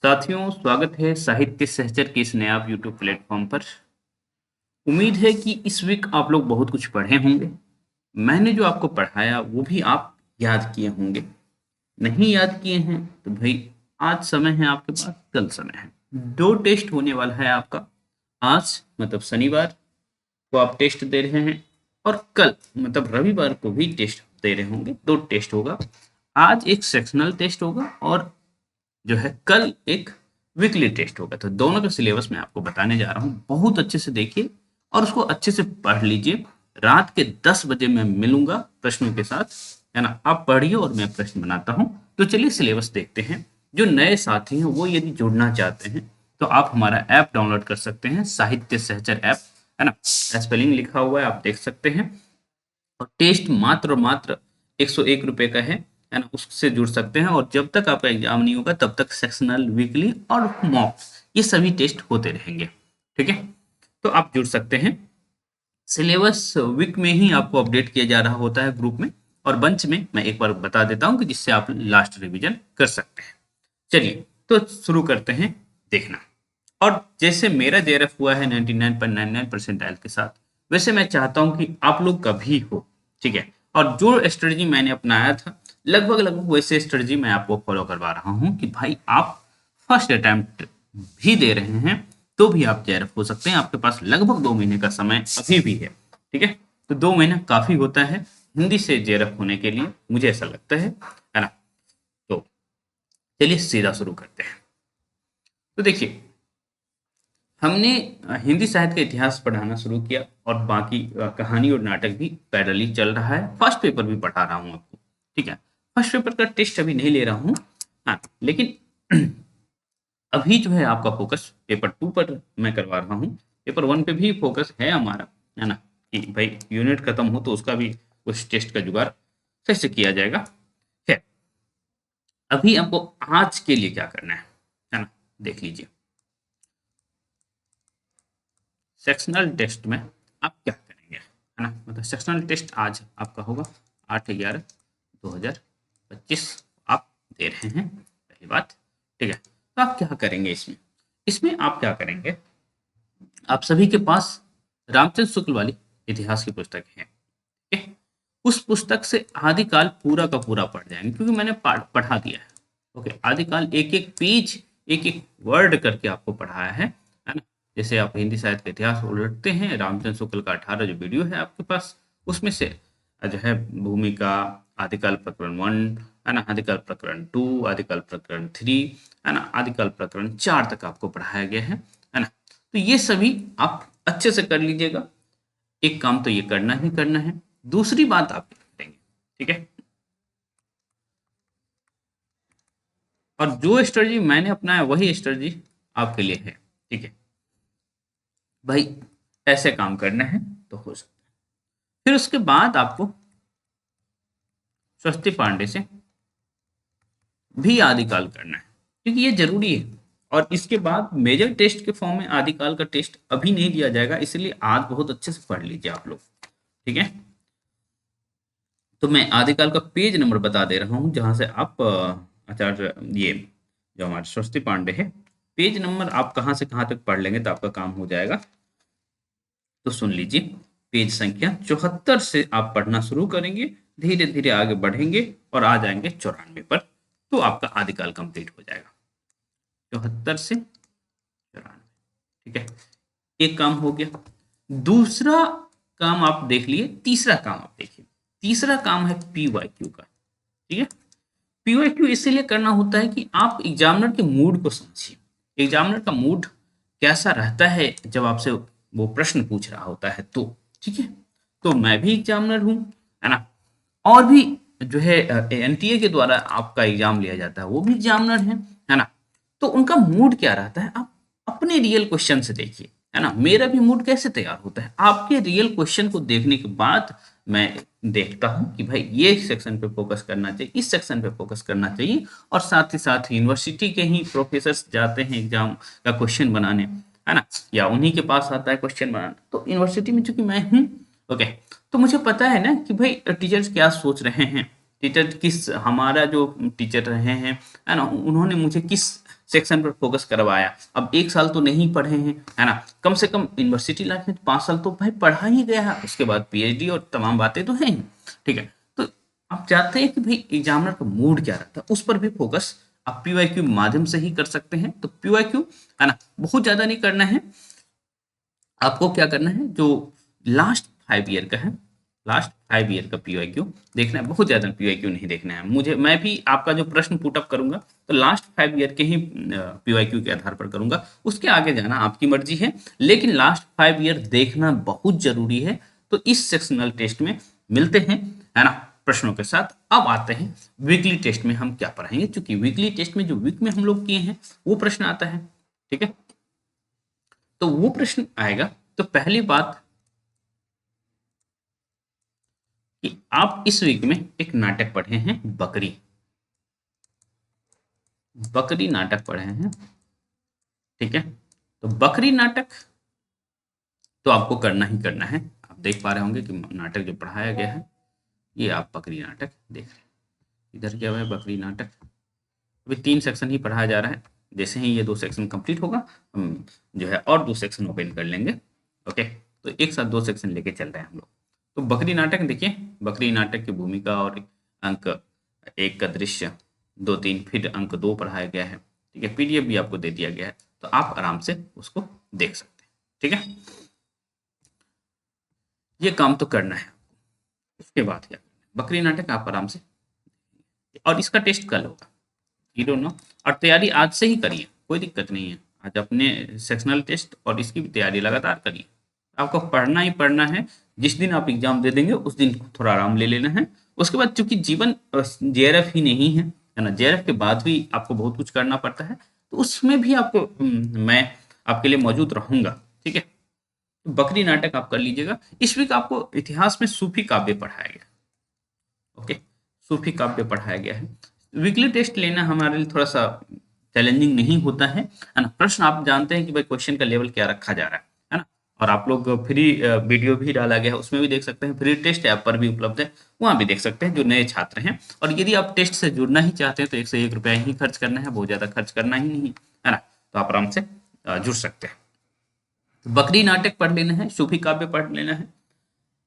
साथियों, स्वागत है साहित्य सहचर के इस नए आप यूट्यूब प्लेटफॉर्म पर। उम्मीद है कि इस वीक आप लोग बहुत कुछ पढ़े होंगे। मैंने जो आपको पढ़ाया वो भी आप याद किए होंगे। नहीं याद किए हैं तो भाई आज समय है आपके पास, कल समय है। दो टेस्ट होने वाला है आपका। आज मतलब शनिवार को आप टेस्ट दे रहे हैं और कल मतलब रविवार को भी टेस्ट दे रहे होंगे। दो टेस्ट होगा। आज एक सेक्शनल टेस्ट होगा और जो है कल एक वीकली टेस्ट होगा। तो दोनों का सिलेबस मैं आपको बताने जा रहा हूँ। बहुत अच्छे से देखिए और उसको अच्छे से पढ़ लीजिए। रात के 10 बजे मैं मिलूंगा प्रश्नों के साथ, है ना। आप पढ़िए और मैं प्रश्न बनाता हूँ। तो चलिए सिलेबस देखते हैं। जो नए साथी हैं वो यदि जुड़ना चाहते हैं तो आप हमारा ऐप डाउनलोड कर सकते हैं, साहित्य सहचर ऐप, है ना। स्पेलिंग लिखा हुआ है, आप देख सकते हैं। और टेस्ट मात्र और मात्र 101 रुपए का है ना। उससे जुड़ सकते हैं और जब तक आपका एग्जाम नहीं होगा तब तक सेक्शनल, वीकली और मॉक ये सभी टेस्ट होते रहेंगे। ठीक है, तो आप जुड़ सकते हैं। सिलेबस वीक में ही आपको अपडेट किया जा रहा होता है ग्रुप में, और बंच में मैं एक बार बता देता हूं कि जिससे आप लास्ट रिवीजन कर सकते हैं। चलिए तो शुरू करते हैं देखना। और जैसे मेरा जेआरएफ हुआ है 99.99 परसेंटाइल के साथ, वैसे मैं चाहता हूं कि आप लोग का भी हो। ठीक है, और जो स्ट्रेटजी मैंने अपनाया था लगभग लगभग वैसे स्ट्रेटजी मैं आपको फॉलो करवा रहा हूं कि भाई आप फर्स्ट अटेम्प्ट भी दे रहे हैं तो भी आप जेआरएफ हो सकते हैं। आपके पास लगभग 2 महीने का समय अभी भी है। ठीक है, तो 2 महीना काफी होता है हिंदी से जेआरएफ होने के लिए, मुझे ऐसा लगता है ना। तो चलिए सीधा शुरू करते हैं। तो देखिए, हमने हिंदी साहित्य का इतिहास पढ़ाना शुरू किया और बाकी कहानी और नाटक भी पैरेलली चल रहा है। फर्स्ट पेपर भी पढ़ा रहा हूँ आपको। ठीक है, फर्स्ट पेपर का टेस्ट अभी नहीं ले रहा हूँ, हाँ, लेकिन अभी जो है आपका फोकस पेपर 2 पर मैं करवा रहा हूँ। पेपर 1 पे भी फोकस है हमारा, है ना, कि भाई यूनिट खत्म हो तो उसका भी उस टेस्ट का जुगाड़ सही से किया जाएगा। है, अभी आपको आज के लिए क्या करना है ना, देख लीजिए। सेक्शनल टेस्ट में आप क्या करेंगे, है ना। मतलब सेक्शनल टेस्ट आज आपका होगा 8/11/2025 आप दे रहे हैं, पहली बात। ठीक है, तो आप क्या करेंगे इसमें। इसमें आप क्या करेंगे, आप सभी के पास रामचंद्र शुक्ल वाली इतिहास की पुस्तक है। ठीक है, उस पुस्तक से आदिकाल पूरा का पूरा पढ़ जाएंगे क्योंकि मैंने पढ़ा दिया है। ओके, आदिकाल एक एक पेज, एक एक वर्ड करके आपको पढ़ाया है ना। जैसे आप हिंदी साहित्य का इतिहास उलटते हैं, रामचंद्र शुक्ल का 18 जो वीडियो है आपके पास, उसमें से जो है भूमिका, आदिकाल प्रकरण 1, है ना, आदिकाल प्रकरण 2, आदिकाल प्रकरण 3, है ना, आदिकाल प्रकरण 4 तक आपको पढ़ाया गया है ना। तो ये सभी आप अच्छे से कर लीजिएगा। एक काम तो ये करना ही करना है। दूसरी बात आप क्या करेंगे, ठीक है, और जो स्ट्रेटजी मैंने अपनाया वही स्ट्रेटजी आपके लिए है। ठीक है भाई, ऐसे काम करना है तो हो सकता है। फिर उसके बाद आपको स्वस्ति पांडे से भी आदिकाल करना है क्योंकि ये जरूरी है। और इसके बाद मेजर टेस्ट के फॉर्म में आदिकाल का टेस्ट अभी नहीं दिया जाएगा, इसलिए आज बहुत अच्छे से पढ़ लीजिए आप लोग। ठीक है, तो मैं आदिकाल का पेज नंबर बता दे रहा हूँ जहां से आप आचार्य ये जो हमारे स्वस्ति पांडे है, पेज नंबर आप कहाँ से कहाँ तक पढ़ लेंगे तो आपका काम हो जाएगा। तो सुन लीजिए, पेज संख्या 74 से आप पढ़ना शुरू करेंगे, धीरे धीरे आगे बढ़ेंगे और आ जाएंगे 94 पर, तो आपका आदिकाल कंप्लीट हो जाएगा 74 से 94। ठीक है, एक काम हो गया। दूसरा काम आप देख लिए, तीसरा काम आप देखिए। तीसरा काम है पीवाईक्यू का। ठीक है, पीवाईक्यू इसीलिए करना होता है कि आप एग्जामिनर के मूड को समझिए। एग्जामिनर का मूड कैसा रहता है जब आपसे वो प्रश्न पूछ रहा होता है तो। ठीक है, तो मैं भी एग्जामिनर हूँ, है ना, और भी जो है एनटीए के द्वारा आपका एग्जाम लिया जाता है वो भी एग्जामिनर है ना। तो उनका मूड क्या रहता है आप अपने रियल क्वेश्चन से देखिए, है ना। मेरा भी मूड कैसे तैयार होता है आपके रियल क्वेश्चन को देखने के बाद मैं देखता हूं कि भाई ये सेक्शन पे फोकस करना चाहिए, इस सेक्शन पे फोकस करना चाहिए। और साथ ही यूनिवर्सिटी के ही प्रोफेसर जाते हैं एग्जाम का क्वेश्चन बनाने, है ना, या उन्हीं के पास आता है क्वेश्चन बनाना। तो यूनिवर्सिटी में चूंकि मैं हूँ, ओके, तो मुझे पता है ना कि भाई टीचर्स क्या सोच रहे हैं, टीचर किस, हमारा जो टीचर रहे हैं, है ना, उन्होंने मुझे किस सेक्शन पर फोकस करवाया। अब 1 साल तो नहीं पढ़े हैं, है ना, कम से कम यूनिवर्सिटी लाइफ में 5 साल तो भाई पढ़ा ही गया है, उसके बाद पीएचडी और तमाम बातें तो हैं ही। ठीक है, तो आप चाहते हैं कि भाई एग्जामिनर का मूड क्या रहता है, उस पर भी फोकस आप पीवाईक्यू माध्यम से ही कर सकते हैं। तो पीवाईक्यू, है ना, बहुत ज्यादा नहीं करना है। आपको क्या करना है, जो लास्ट 5 ईयर का है, लास्ट 5 ईयर का पीवाईक्यू देखना है, बहुत ज्यादा पीवाईक्यू नहीं देखना है मुझे। मैं भी आपका जो प्रश्न पुट अप करूंगा तो लास्ट 5 ईयर के ही पीवाईक्यू के आधार पर करूंगा, उसके आगे जाना आपकी मर्जी है, लेकिन लास्ट 5 ईयर देखना बहुत जरूरी है। तो इस सेक्शनल टेस्ट में मिलते हैं, है ना, प्रश्नों के साथ। अब आते हैं वीकली टेस्ट में हम क्या पढ़ाएंगे, क्योंकि वीकली टेस्ट में जो वीक में हम लोग किए हैं वो प्रश्न आता है। ठीक है, तो वो प्रश्न आएगा। तो पहली बात कि आप इस वीक में एक नाटक पढ़े हैं, बकरी, बकरी नाटक पढ़े हैं। ठीक है, तो बकरी नाटक तो आपको करना ही करना है। आप देख पा रहे होंगे कि नाटक जो पढ़ाया गया है, ये आप बकरी नाटक देख रहे हैं। इधर क्या हुआ है, बकरी नाटक। अभी 3 सेक्शन ही पढ़ाया जा रहा है, जैसे ही ये 2 सेक्शन कंप्लीट होगा हम जो है और 2 सेक्शन ओपन कर लेंगे। ओके, तो एक साथ 2 सेक्शन लेके चल रहे हैं हम लोग। तो बकरी नाटक देखिए, बकरी नाटक की भूमिका और अंक 1 का दृश्य 2-3, फिर अंक 2 पढ़ाया गया है। ठीक है, पीडीएफ भी आपको दे दिया गया है, तो आप आराम से उसको देख सकते हैं। ठीक है, ये काम तो करना है। उसके बाद क्या करना है, बकरी नाटक आप आराम से, और इसका टेस्ट कल होगा, जीरो नो, और तैयारी आज से ही करिए, कोई दिक्कत नहीं है। आज अपने सेक्शनल टेस्ट और इसकी भी तैयारी लगातार करिए। आपको पढ़ना ही पढ़ना है। जिस दिन आप एग्जाम दे देंगे उस दिन थोड़ा आराम ले लेना है। उसके बाद चूंकि जीवन जेआरएफ ही नहीं है ना, जेआरएफ के बाद भी आपको बहुत कुछ करना पड़ता है, तो उसमें भी आपको मैं आपके लिए मौजूद रहूंगा। ठीक है, तो बकरी नाटक आप कर लीजिएगा। इस वीक आपको इतिहास में सूफी काव्य पढ़ाया गया। ओके, सूफी काव्य पढ़ाया गया है। वीकली टेस्ट लेना हमारे लिए थोड़ा सा चैलेंजिंग नहीं होता है ना। प्रश्न आप जानते हैं कि भाई क्वेश्चन का लेवल क्या रखा जा रहा है ना। और आप लोग फ्री वीडियो भी डाला गया है, उसमें भी देख सकते हैं, फ्री टेस्ट ऐप पर भी उपलब्ध है, वहाँ भी देख सकते हैं जो नए छात्र हैं। और यदि आप टेस्ट से जुड़ना ही चाहते हैं तो 101 रुपया ही खर्च करना है, बहुत ज़्यादा खर्च करना ही नहीं है ना, तो आप आराम से जुड़ सकते हैं। तो बकरी नाटक पढ़ लेना है, सूफी काव्य पढ़ लेना है।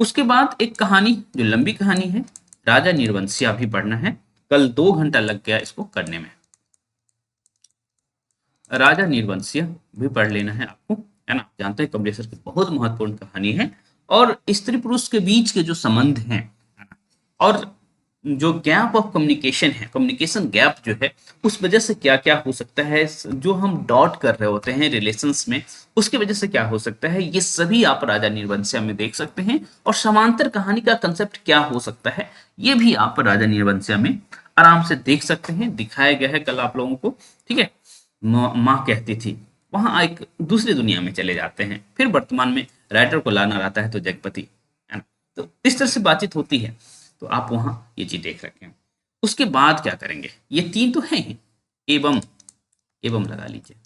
उसके बाद एक कहानी जो लंबी कहानी है, राजा निर्वंशिया भी पढ़ना है। कल 2 घंटा लग गया इसको करने में। राजा निर्वंशिया भी पढ़ लेना है आपको, है ना। जानते हैं कमलेश्वर की बहुत महत्वपूर्ण कहानी है, और स्त्री पुरुष के बीच के जो संबंध हैं, है ना, और जो गैप ऑफ कम्युनिकेशन है, कम्युनिकेशन गैप जो है, उस वजह से क्या क्या हो सकता है, जो हम डॉट कर रहे होते हैं रिलेशंस में, उसकी वजह से क्या हो सकता है, ये सभी आप राजा निर्वंशिया में देख सकते हैं। और समांतर कहानी का कंसेप्ट क्या हो सकता है, ये भी आप राजा निर्वंशिया में आराम से देख सकते हैं, दिखाया गया है कल आप लोगों को। ठीक है, माँ कहती थी, वहां एक दूसरी दुनिया में चले जाते हैं, फिर वर्तमान में राइटर को लाना रहता है तो जगपति, है ना, तो इस तरह से बातचीत होती है। तो आप वहां ये चीज देख रखे हैं। उसके बाद क्या करेंगे, ये 3 तो हैं ही, एवं, एवं लगा लीजिए।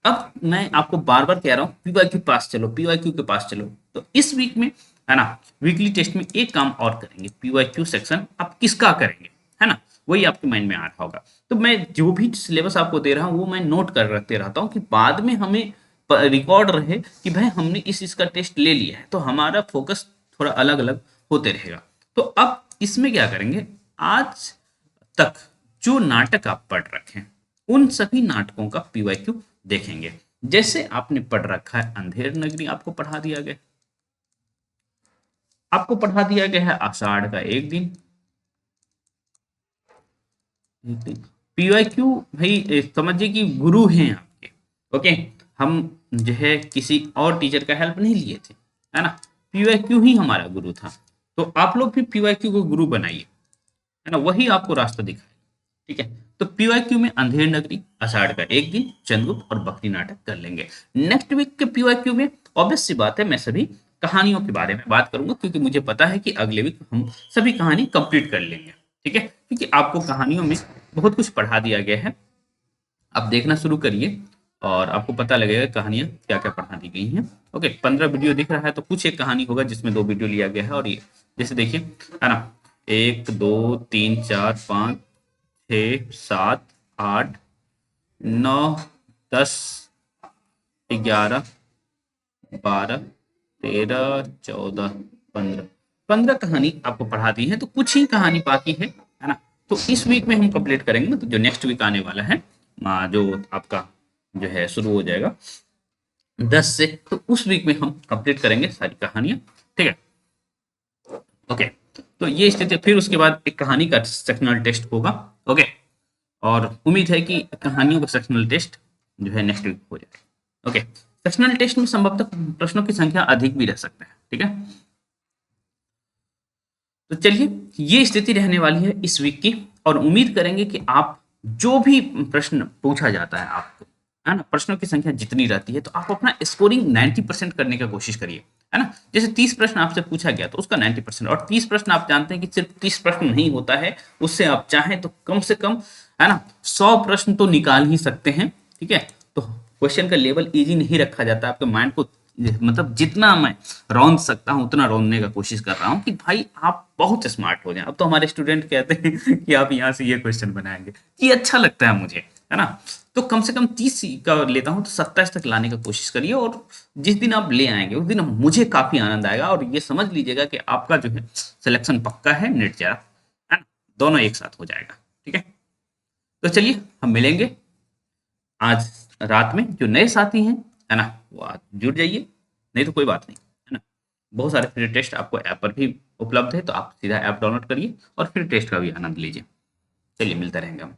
अब मैं आपको बार बार कह रहा हूँ पीवाईक्यू पास चलो, पीवाईक्यू के पास चलो। तो इस वीक में, है ना, वीकली टेस्ट में एक काम और करेंगे, पीवाईक्यू सेक्शन आप किसका करेंगे, है ना, वही आपके माइंड में आ रहा होगा। तो मैं जो भी सिलेबस आपको दे रहा हूँ वो मैं नोट कर रखते रहता हूँ कि बाद में हमें रिकॉर्ड रहे कि भाई हमने इस इसका टेस्ट ले लिया है, तो हमारा फोकस थोड़ा अलग अलग होते रहेगा। तो अब इसमें क्या करेंगे, आज तक जो नाटक आप पढ़ रखे हैं उन सभी नाटकों का पीवाईक्यू देखेंगे। जैसे आपने पढ़ रखा है अंधेर नगरी, आपको पढ़ा दिया गया, आपको पढ़ा दिया गया है आषाढ़ का एक दिन। पीवाईक्यू भाई समझिए कि गुरु हैं आपके। ओके, हम जो है किसी और टीचर का हेल्प नहीं लिए थे, है ना, पीवाईक्यू ही हमारा गुरु था। तो आप लोग भी पीवाईक्यू को गुरु बनाइए, है ना, वही आपको रास्ता दिखाएगा। ठीक है, तो पीवाईक्यू में अंधेर नगरी, आषाढ़ का एक दिन, चंद्रगुप्त और बकरी नाटक कर लेंगे। नेक्स्ट वीक के पीवाईक्यू में ऑब्वियस सी बात है मैं सभी कहानियों के बारे में बात करूंगा, क्योंकि मुझे पता है कि अगले वीक हम सभी कहानी कंप्लीट कर लेंगे। ठीक है, क्योंकि आपको कहानियों में बहुत कुछ पढ़ा दिया गया है। आप देखना शुरू करिए और आपको पता लगेगा कहानियां क्या क्या पढ़ा दी गई हैं। ओके, 15 वीडियो दिख रहा है तो कुछ एक कहानी होगा जिसमें 2 वीडियो लिया गया है। और ये जैसे देखिए, है ना, 1 2 3 4 5 6 7 8 9 10 11 12 13 14 15 15 कहानी आपको पढ़ा दी है, तो कुछ ही कहानी बाकी है ना। तो इस वीक में हम कंप्लीट करेंगे ना, तो जो नेक्स्ट वीक आने वाला है, जो आपका जो है शुरू हो जाएगा 10 से, तो उस वीक में हम कंप्लीट करेंगे सारी कहानियां। ठीक है, ओके। तो ये स्थिति, फिर उसके बाद एक कहानी का सेक्शनल टेस्ट होगा। ओके, और उम्मीद है कि कहानियों का सेक्शनल टेस्ट जो है नेक्स्ट वीक हो जाए। ओके, सेक्शनल टेस्ट में संभवतः प्रश्नों की संख्या अधिक भी रह सकता है। ठीक है, तो चलिए, ये स्थिति रहने वाली है इस वीक की, और उम्मीद करेंगे कि आप जो भी प्रश्न पूछा जाता है आपको, है ना, प्रश्नों की संख्या जितनी रहती है, तो आप अपना स्कोरिंग 90% करने का कोशिश करिए, है ना। जैसे 30 प्रश्न आपसे पूछा गया तो उसका 90%, और 30 प्रश्न आप जानते हैं कि सिर्फ 30 प्रश्न नहीं होता है, उससे आप चाहें तो कम से कम, है ना, 100 प्रश्न तो निकाल ही सकते हैं। ठीक है, तो क्वेश्चन का लेवल इजी नहीं रखा जाता, आपके माइंड को मतलब जितना मैं रौंद सकता हूँ उतना रौंदने का कोशिश कर रहा हूँ कि भाई आप बहुत स्मार्ट हो जाएं। अब तो हमारे स्टूडेंट कहते हैं कि आप यहाँ से ये क्वेश्चन बनाएंगे, ये अच्छा लगता है मुझे, है ना। तो कम से कम 30 का लेता हूँ, तो 27 तक लाने का कोशिश करिए, और जिस दिन आप ले आएंगे उस दिन मुझे काफी आनंद आएगा, और ये समझ लीजिएगा कि आपका जो है सिलेक्शन पक्का है, नेट जरा, है ना, दोनों एक साथ हो जाएगा। ठीक है, तो चलिए हम मिलेंगे आज रात में। जो नए साथी हैं, है ना, वो आज जुड़ जाइए, नहीं तो कोई बात नहीं, है ना। बहुत सारे फ्री टेस्ट आपको ऐप पर भी उपलब्ध है, तो आप सीधा ऐप डाउनलोड करिए और फ्री टेस्ट का भी आनंद लीजिए। चलिए, मिलते रहेंगे हम।